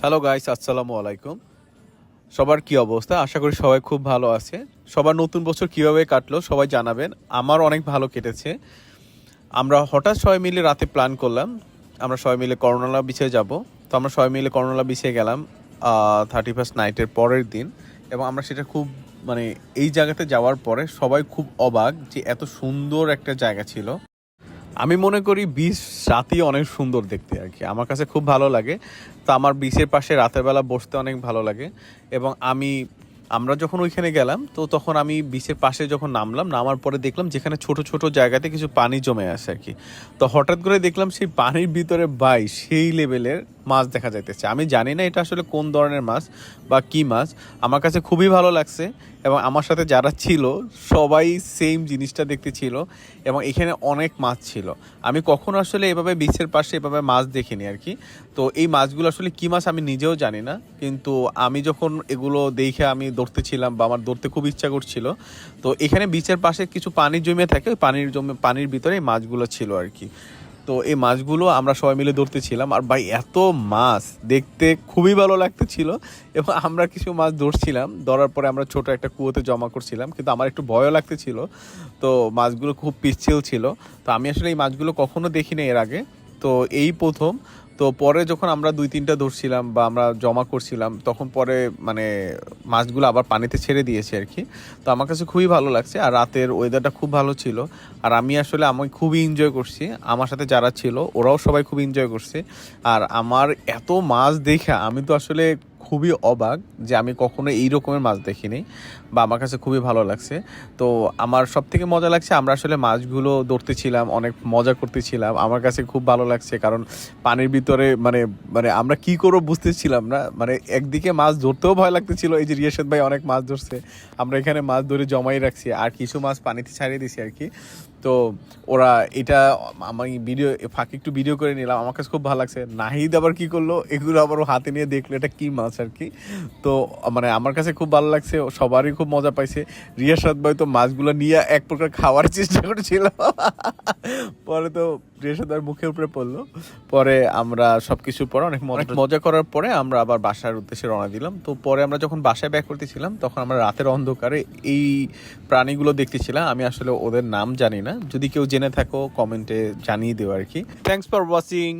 Hello guys, আসসালামু আলাইকুম। সবার কি অবস্থা? আশা করি সবাই খুব ভালো আছে। সবার নতুন বছর কিভাবে কাটলো সবাই জানাবেন। আমার অনেক ভালো কেটেছে। আমরা হঠাৎ সবাই মিলে রাতে প্ল্যান করলাম, আমরা সবাই মিলে কর্ণালা বিচে যাব। তো আমরা সবাই মিলে কর্ণালা বিচে গেলাম 31st নাইটের পরের দিন। এবং আমরা সেটা খুব মানে এই জায়গাতে যাওয়ার পরে সবাই খুব অবাক যে এত সুন্দর একটা জায়গা ছিল। আমি মনে করি বিচ রাতই অনেক সুন্দর দেখতে আর কি, আমার কাছে খুব ভালো লাগে। তো আমার বিচের পাশে রাতের বেলা বসতে অনেক ভালো লাগে। এবং আমরা যখন ওইখানে গেলাম তো তখন আমি বিচের পাশে যখন নামার পরে দেখলাম যেখানে ছোট ছোট জায়গাতে কিছু পানি জমে আসে আর কি। তো হঠাৎ করে দেখলাম সেই পানির ভিতরে সেই লেভেলের মাছ দেখা যাইতেছে। আমি জানি না এটা আসলে কোন ধরনের মাছ বা কী মাছ। আমার কাছে খুবই ভালো লাগছে এবং আমার সাথে যারা ছিল সবাই সেম জিনিসটা দেখতে ছিল। এবং এখানে অনেক মাছ ছিল। আমি কখনো আসলে এভাবে বিচের পাশে এভাবে মাছ দেখিনি আর কি। তো এই মাছগুলো আসলে কী মাছ আমি নিজেও জানি না, কিন্তু আমি যখন এগুলো দেখে আমি ধরতেছিলাম বা আমার ধরতে খুব ইচ্ছা করছিল। তো এখানে বিচের পাশে কিছু পানি জমে থাকে, ওই পানির ভিতরে এই মাছগুলো ছিল আর কি। তো এই মাছগুলো আমরা সবাই মিলে ধরতেছিলাম, আর ভাই এত মাছ দেখতে খুবই ভালো লাগতেছিল। এবং আমরা কিছু মাছ ধরছিলাম, ধরার পরে আমরা ছোট একটা কুয়োতে জমা করছিলাম, কিন্তু আমার একটু ভয়ও লাগতেছিল। তো মাছগুলো খুব পিচ্ছিল ছিল। তো আমি আসলে এই মাছগুলো কখনো দেখিনি এর আগে, তো এই প্রথম। তো পরে যখন আমরা 2-3টা ধরছিলাম বা আমরা জমা করছিলাম তখন পরে মানে মাছগুলো আবার পানিতে ছেড়ে দিয়েছে আর কি। তো আমার কাছে খুবই ভালো লাগছে, আর রাতের ওয়েদারটা খুব ভালো ছিল। আর আমি খুবই এনজয় করছি, আমার সাথে যারা ছিল ওরাও সবাই খুব এনজয় করছে। আর আমার এত মাছ দেখা আমি তো আসলে খুবই অবাক যে আমি কখনো এই রকমের মাছ দেখিনি, বা আমার কাছে খুবই ভালো লাগছে। তো আমার সব থেকে মজা লাগছে আমরা আসলে মাছগুলো ধরতেছিলাম, অনেক মজা করতেছিলাম। আমার কাছে খুব ভালো লাগছে কারণ পানির ভিতরে মানে মানে আমরা কি করবো বুঝতেছিলাম না। মানে একদিকে মাছ ধরতেও ভয় লাগতেছিল, এই যে রিয়াসাদ ভাই অনেক মাছ ধরছে, আমরা এখানে মাছ ধরে জমাই রাখছি আর কিছু মাছ পানিতে ছাড়িয়ে দিছি আর কি। তো ওরা এটা আমি ফাঁকে একটু ভিডিও করে নিলাম, আমার কাছে খুব ভালো লাগছে। নাহিদ আবার কি করলো, এগুলো আবার ও হাতে নিয়ে দেখলো এটা কি মাছ আর কি। তো মানে আমার কাছে খুব ভালো লাগছে, সবারই খুব মজা পাইছে। রিয়াসাদ ভাই তো মাছগুলো নিয়ে এক প্রকার খাওয়ার চেষ্টা করছিল। পরে তো রিয়াসাদ ভাইয়ের মুখের উপরে পড়লো। পরে আমরা সবকিছুর পরে অনেক মজা করার পরে আমরা আবার বাসার উদ্দেশ্যে রওনা দিলাম। তো পরে আমরা যখন বাসায় ব্যাক করতেছিলাম তখন আমরা রাতের অন্ধকারে এই প্রাণীগুলো দেখতেছিলাম। আমি আসলে ওদের নাম জানি না, যদি কেউ জেনে থাকো কমেন্টে জানিয়ে দিও আর কি। Thanks for watching.